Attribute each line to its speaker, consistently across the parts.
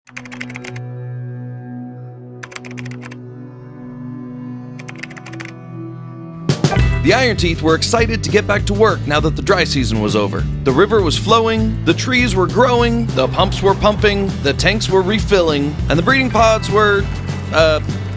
Speaker 1: The Iron Teeth were excited to get back to work now that the dry season was over. The river was flowing, the trees were growing, the pumps were pumping, the tanks were refilling, and the breeding pods were,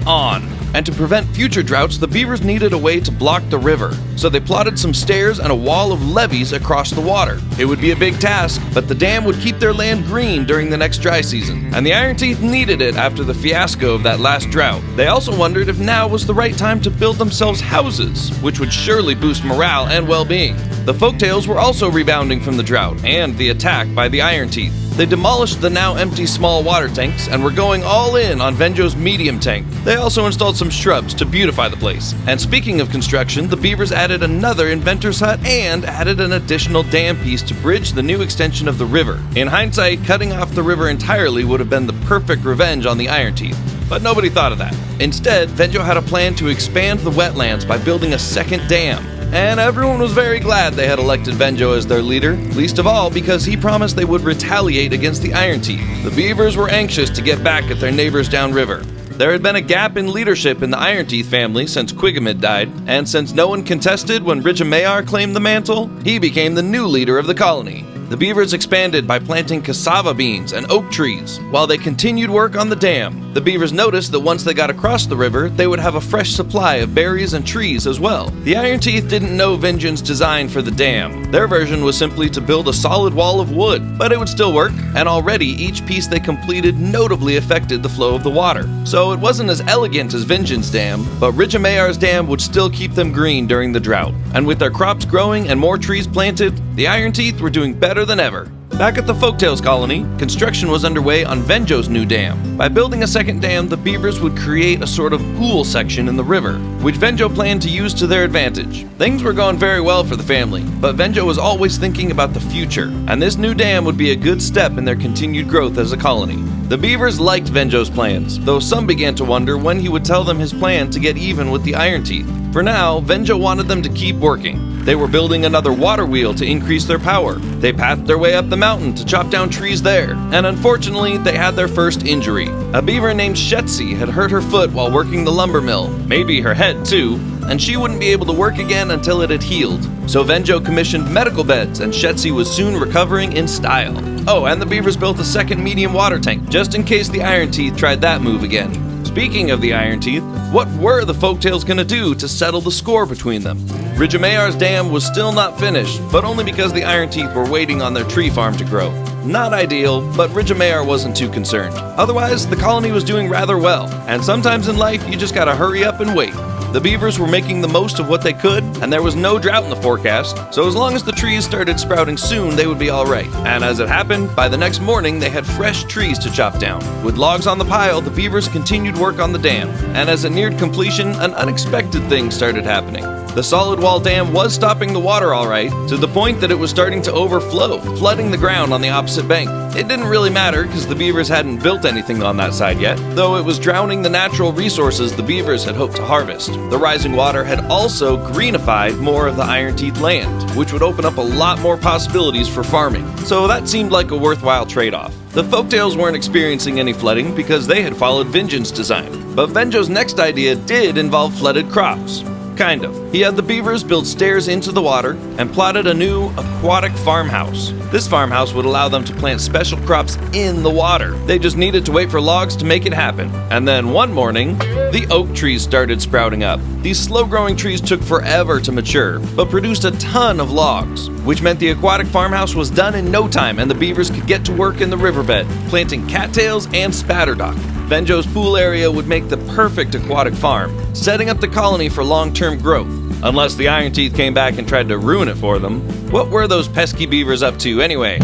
Speaker 1: on. And to prevent future droughts, the beavers needed a way to block the river. So they plotted some stairs and a wall of levees across the water. It would be a big task, but the dam would keep their land green during the next dry season. And the Iron Teeth needed it after the fiasco of that last drought. They also wondered if now was the right time to build themselves houses, which would surely boost morale and well-being. The Folktails were also rebounding from the drought and the attack by the Iron Teeth. They demolished the now empty small water tanks and were going all in on Venjo's medium tank. They also installed some shrubs to beautify the place. And speaking of construction, the Beavers added another inventor's hut and added an additional dam piece to bridge the new extension of the river. In hindsight, cutting off the river entirely would have been the perfect revenge on the Iron Teeth. But nobody thought of that. Instead, Venjo had a plan to expand the wetlands by building a second dam. And everyone was very glad they had elected Venjo as their leader, least of all because he promised they would retaliate against the Iron Teeth. The Beavers were anxious to get back at their neighbors downriver. There had been a gap in leadership in the Iron Teeth family since Quiggamid died, and since no one contested when Ridgemayar claimed the mantle, he became the new leader of the colony. The Beavers expanded by planting cassava beans and oak trees, while they continued work on the dam. The Beavers noticed that once they got across the river, they would have a fresh supply of berries and trees as well. The Iron Teeth didn't know Vengean's design for the dam. Their version was simply to build a solid wall of wood, but it would still work, and already each piece they completed notably affected the flow of the water. So it wasn't as elegant as Vengean's dam, but Ridgemayar's dam would still keep them green during the drought. And with their crops growing and more trees planted, the Iron Teeth were doing better than ever. Back at the Folktails colony, construction was underway on Venjo's new dam. By building a second dam, the Beavers would create a sort of pool section in the river, which Venjo planned to use to their advantage. Things were going very well for the family, but Venjo was always thinking about the future, and this new dam would be a good step in their continued growth as a colony. The Beavers liked Venjo's plans, though some began to wonder when he would tell them his plan to get even with the Iron Teeth. For now, Venjo wanted them to keep working. They were building another water wheel to increase their power. They pathed their way up the mountain to chop down trees there, and unfortunately, they had their first injury. A beaver named Shetsi had hurt her foot while working the lumber mill, maybe her head too, and she wouldn't be able to work again until it had healed. So Venjo commissioned medical beds, and Shetsi was soon recovering in style. Oh, and the Beavers built a second medium water tank, just in case the Iron Teeth tried that move again. Speaking of the Iron Teeth, what were the Folktails gonna do to settle the score between them? Ridgemayar's dam was still not finished, but only because the Iron Teeth were waiting on their tree farm to grow. Not ideal, but Ridgemayar wasn't too concerned. Otherwise, the colony was doing rather well, and sometimes in life you just gotta hurry up and wait. The Beavers were making the most of what they could, and there was no drought in the forecast, so as long as the trees started sprouting soon, they would be alright. And as it happened, by the next morning they had fresh trees to chop down. With logs on the pile, the Beavers continued work on the dam, and as it neared completion, an unexpected thing started happening. The solid wall dam was stopping the water alright, to the point that it was starting to overflow, flooding the ground on the opposite bank. It didn't really matter because the Beavers hadn't built anything on that side yet, though it was drowning the natural resources the Beavers had hoped to harvest. The rising water had also greenified more of the Iron Teeth land, which would open up a lot more possibilities for farming. So that seemed like a worthwhile trade-off. The Folktails weren't experiencing any flooding because they had followed Vengean's design. But Venjo's next idea did involve flooded crops. Kind of. He had the Beavers build stairs into the water and plotted a new aquatic farmhouse. This farmhouse would allow them to plant special crops in the water. They just needed to wait for logs to make it happen. And then one morning, the oak trees started sprouting up. These slow-growing trees took forever to mature, but produced a ton of logs, which meant the aquatic farmhouse was done in no time and the Beavers could get to work in the riverbed, planting cattails and spatterdock. Venjo's pool area would make the perfect aquatic farm, setting up the colony for long-term growth. Unless the Iron Teeth came back and tried to ruin it for them. What were those pesky Beavers up to anyway?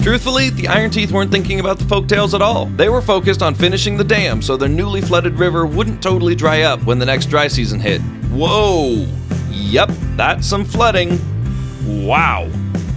Speaker 1: Truthfully, the Iron Teeth weren't thinking about the Folktails at all. They were focused on finishing the dam so their newly flooded river wouldn't totally dry up when the next dry season hit. Whoa! Yep, that's some flooding. Wow!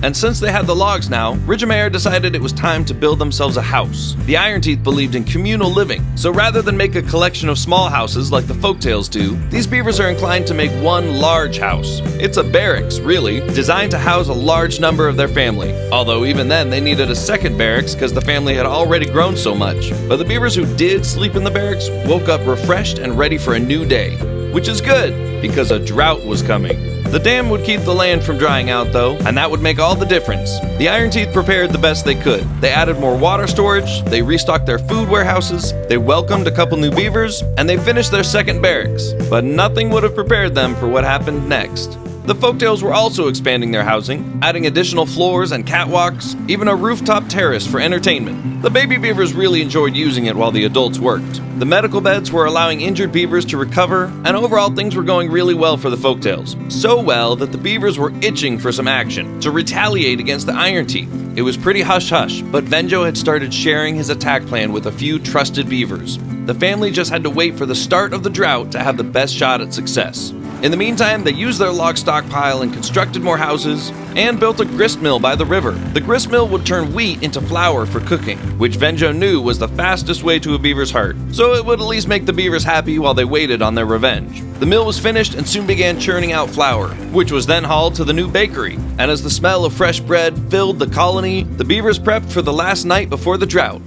Speaker 1: and since they had the logs now, Ridgemeyer decided it was time to build themselves a house. The Iron Teeth believed in communal living, so rather than make a collection of small houses like the Folktails do, these beavers are inclined to make one large house. It's a barracks, really, designed to house a large number of their family, although even then they needed a second barracks because the family had already grown so much. But the beavers who did sleep in the barracks woke up refreshed and ready for a new day, which is good because a drought was coming. The dam would keep the land from drying out though, and that would make all the difference. The Iron Teeth prepared the best they could. They added more water storage, they restocked their food warehouses, they welcomed a couple new beavers, and they finished their second barracks. But nothing would have prepared them for what happened next. The Folktails were also expanding their housing, adding additional floors and catwalks, even a rooftop terrace for entertainment. The baby beavers really enjoyed using it while the adults worked. The medical beds were allowing injured beavers to recover, and overall things were going really well for the Folktails. So well that the beavers were itching for some action, to retaliate against the Iron Teeth. It was pretty hush-hush, but Venjo had started sharing his attack plan with a few trusted beavers. The family just had to wait for the start of the drought to have the best shot at success. In the meantime, they used their log stockpile and constructed more houses, and built a grist mill by the river. The grist mill would turn wheat into flour for cooking, which Venjo knew was the fastest way to a beaver's heart, so it would at least make the beavers happy while they waited on their revenge. The mill was finished and soon began churning out flour, which was then hauled to the new bakery, and as the smell of fresh bread filled the colony, the beavers prepped for the last night before the drought,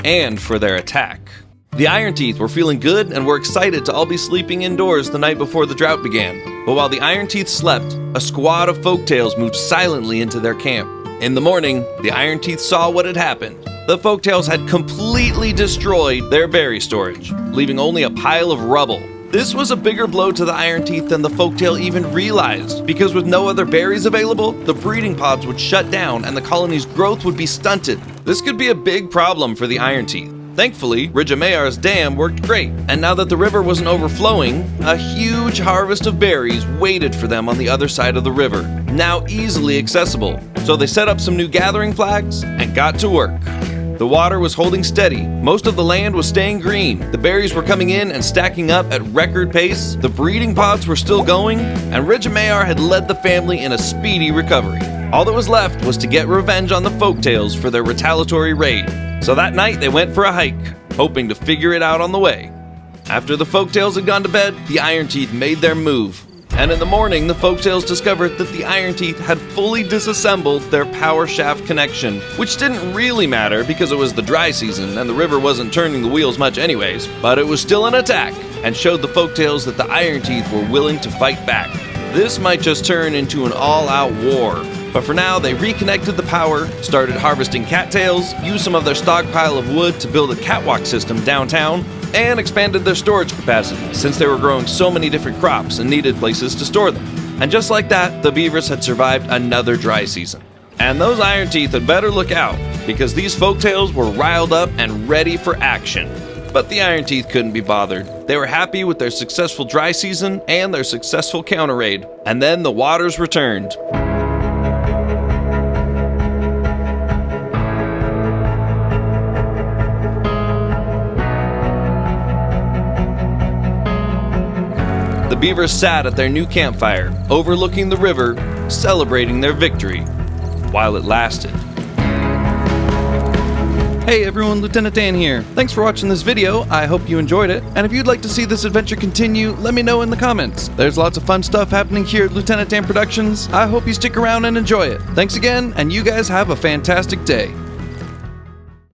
Speaker 1: and for their attack. The Iron Teeth were feeling good and were excited to all be sleeping indoors the night before the drought began. But while the Iron Teeth slept, a squad of Folktails moved silently into their camp. In the morning, the Iron Teeth saw what had happened. The Folktails had completely destroyed their berry storage, leaving only a pile of rubble. This was a bigger blow to the Iron Teeth than the Folktail even realized, because with no other berries available, the breeding pods would shut down and the colony's growth would be stunted. This could be a big problem for the Iron Teeth. Thankfully, Ridgemeyar's dam worked great, and now that the river wasn't overflowing, a huge harvest of berries waited for them on the other side of the river, now easily accessible. So they set up some new gathering flags and got to work. The water was holding steady, most of the land was staying green, the berries were coming in and stacking up at record pace, the breeding pods were still going, and Ridgemeyar had led the family in a speedy recovery. All that was left was to get revenge on the Folktails for their retaliatory raid. So that night they went for a hike, hoping to figure it out on the way. After the Folktails had gone to bed, the Iron Teeth made their move. And in the morning, the Folktails discovered that the Iron Teeth had fully disassembled their power shaft connection, which didn't really matter because it was the dry season and the river wasn't turning the wheels much anyways, but it was still an attack and showed the Folktails that the Iron Teeth were willing to fight back. This might just turn into an all-out war. But for now, they reconnected the power, started harvesting cattails, used some of their stockpile of wood to build a catwalk system downtown, and expanded their storage capacity, since they were growing so many different crops and needed places to store them. And just like that, the beavers had survived another dry season. And those Iron Teeth had better look out, because these Folktails were riled up and ready for action. But the Iron Teeth couldn't be bothered. They were happy with their successful dry season and their successful counter raid. And then the waters returned. The beavers sat at their new campfire, overlooking the river, celebrating their victory, while it lasted. Hey everyone, Lieutenant Dan here. Thanks for watching this video, I hope you enjoyed it, and if you'd like to see this adventure continue, let me know in the comments. There's lots of fun stuff happening here at Lieutenant Dan Productions. I hope you stick around and enjoy it. Thanks again, and you guys have a fantastic day.